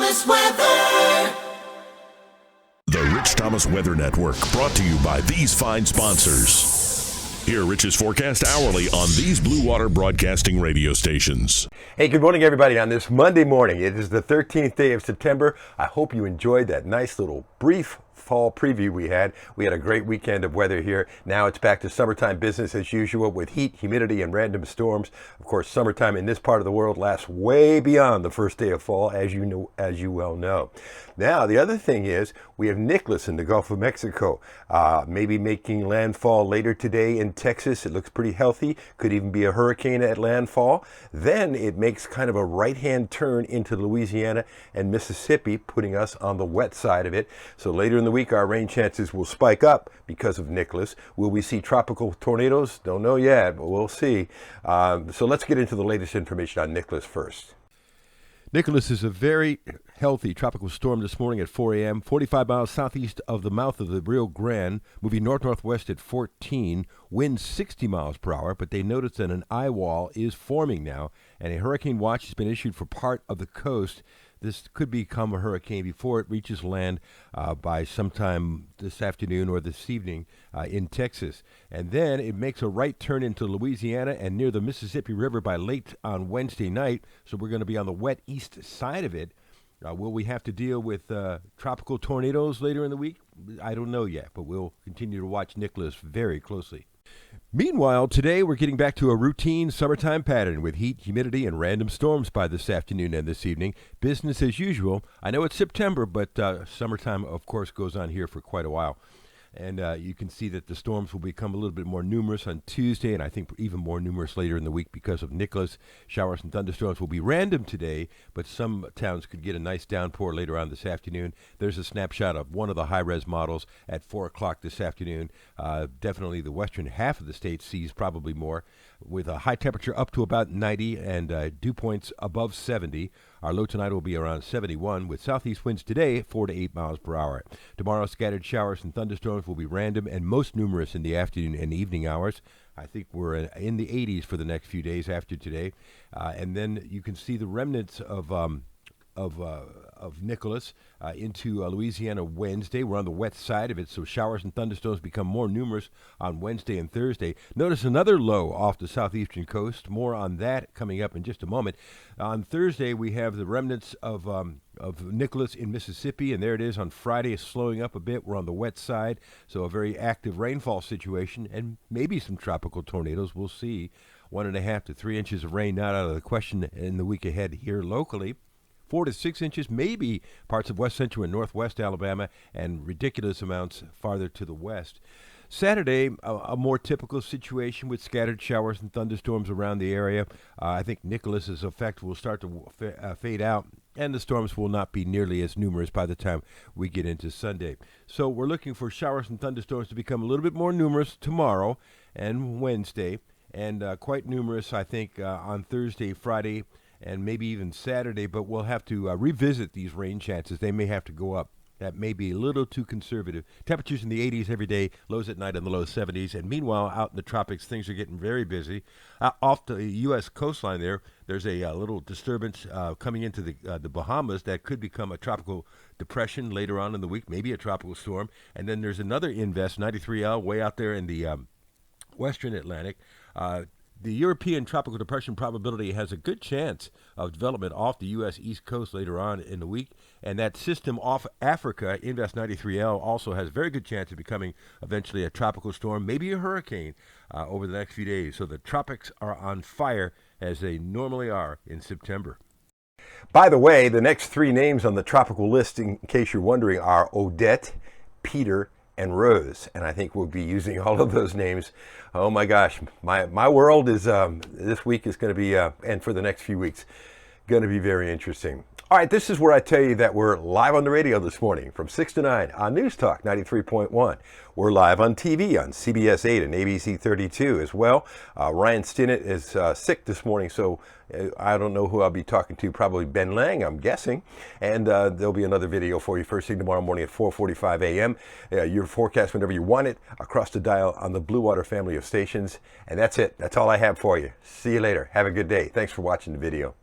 Thomas Weather. The Rich Thomas Weather Network, brought to you by these fine sponsors. Hear Rich's forecast hourly on these Blue Water Broadcasting radio stations. Hey, good morning, everybody. On this Monday morning, it is the 13th day of September. I hope you enjoyed that nice little brief fall preview we had. We had a great weekend of weather here. Now it's back to summertime business as usual with heat, humidity, and random storms. Of course, summertime in this part of the world lasts way beyond the first day of fall, as you well know. Now, the other thing is we have Nicholas in the Gulf of Mexico, maybe making landfall later today in Texas. It looks pretty healthy. Could even be a hurricane at landfall. Then it makes kind of a right-hand turn into Louisiana and Mississippi, putting us on the wet side of it. So later in the week, our rain chances will spike up because of Nicholas. Will we see tropical tornadoes? Don't know yet, but we'll see. So let's get into the latest information on Nicholas first. Nicholas is a very healthy tropical storm this morning at 4 a.m., 45 miles southeast of the mouth of the Rio Grande, moving north-northwest at 14, winds 60 miles per hour, but they notice that an eye wall is forming now, and a hurricane watch has been issued for part of the coast. This could become a hurricane before it reaches land by sometime this afternoon or this evening in Texas. And then it makes a right turn into Louisiana and near the Mississippi River by late on Wednesday night. So we're going to be on the wet east side of it. Will we have to deal with tropical tornadoes later in the week? I don't know yet, but we'll continue to watch Nicholas very closely. Meanwhile, today we're getting back to a routine summertime pattern with heat, humidity, and random storms by this afternoon and this evening. Business as usual. I know it's September, but summertime, of course, goes on here for quite a while. And you can see that the storms will become a little bit more numerous on Tuesday, and I think even more numerous later in the week because of Nicholas. Showers and thunderstorms will be random today, but some towns could get a nice downpour later on this afternoon. There's a snapshot of one of the high-res models at 4 o'clock this afternoon. Definitely the western half of the state sees probably more, with a high temperature up to about 90 and dew points above 70. Our low tonight will be around 71, with southeast winds today 4 to 8 miles per hour. Tomorrow, scattered showers and thunderstorms will be random and most numerous in the afternoon and evening hours. I think we're in the 80s for the next few days after today. And then you can see the remnants of Nicholas into Louisiana Wednesday. We're on the wet side of it, so showers and thunderstorms become more numerous on Wednesday and Thursday. Notice another low off the southeastern coast. More on that coming up in just a moment. On Thursday, we have the remnants of Nicholas in Mississippi, and there it is on Friday. It's slowing up a bit. We're on the wet side, so a very active rainfall situation, and maybe some tropical tornadoes. We'll see. 1.5 to 3 inches of rain not out of the question in the week ahead here locally. 4 to 6 inches, maybe parts of west central and northwest Alabama, and ridiculous amounts farther to the west. Saturday, a more typical situation with scattered showers and thunderstorms around the area. I think Nicholas's effect will start to fade out, and the storms will not be nearly as numerous by the time we get into Sunday. So we're looking for showers and thunderstorms to become a little bit more numerous tomorrow and Wednesday, and quite numerous, I think, on Thursday, Friday, and maybe even Saturday, but we'll have to revisit these rain chances. They may have to go up. That may be a little too conservative. Temperatures in the 80s every day, lows at night in the low 70s. And meanwhile, out in the tropics, things are getting very busy. Off the U.S. coastline there's a little disturbance coming into the Bahamas that could become a tropical depression later on in the week, maybe a tropical storm. And then there's another invest, 93L, way out there in the western Atlantic. The European tropical depression probability has a good chance of development off the U.S. East Coast later on in the week. And that system off Africa, Invest 93L, also has a very good chance of becoming eventually a tropical storm, maybe a hurricane over the next few days. So the tropics are on fire as they normally are in September. By the way, the next three names on the tropical list, in case you're wondering, are Odette, Peter, and Rose, and I think we'll be using all of those names. Oh my gosh, my world is this week is going to be and for the next few weeks going to be very interesting. All right, this is where I tell you that we're live on the radio this morning from 6 to 9 on News Talk 93.1. We're live on TV on CBS 8 and ABC 32 as well. Ryan Stinnett is sick this morning, so I don't know who I'll be talking to, probably Ben Lang, I'm guessing. And there'll be another video for you first thing tomorrow morning at 4:45 a.m. Your forecast whenever you want it across the dial on the Blue Water family of stations. And that's it. That's all I have for you. See you later. Have a good day. Thanks for watching the video.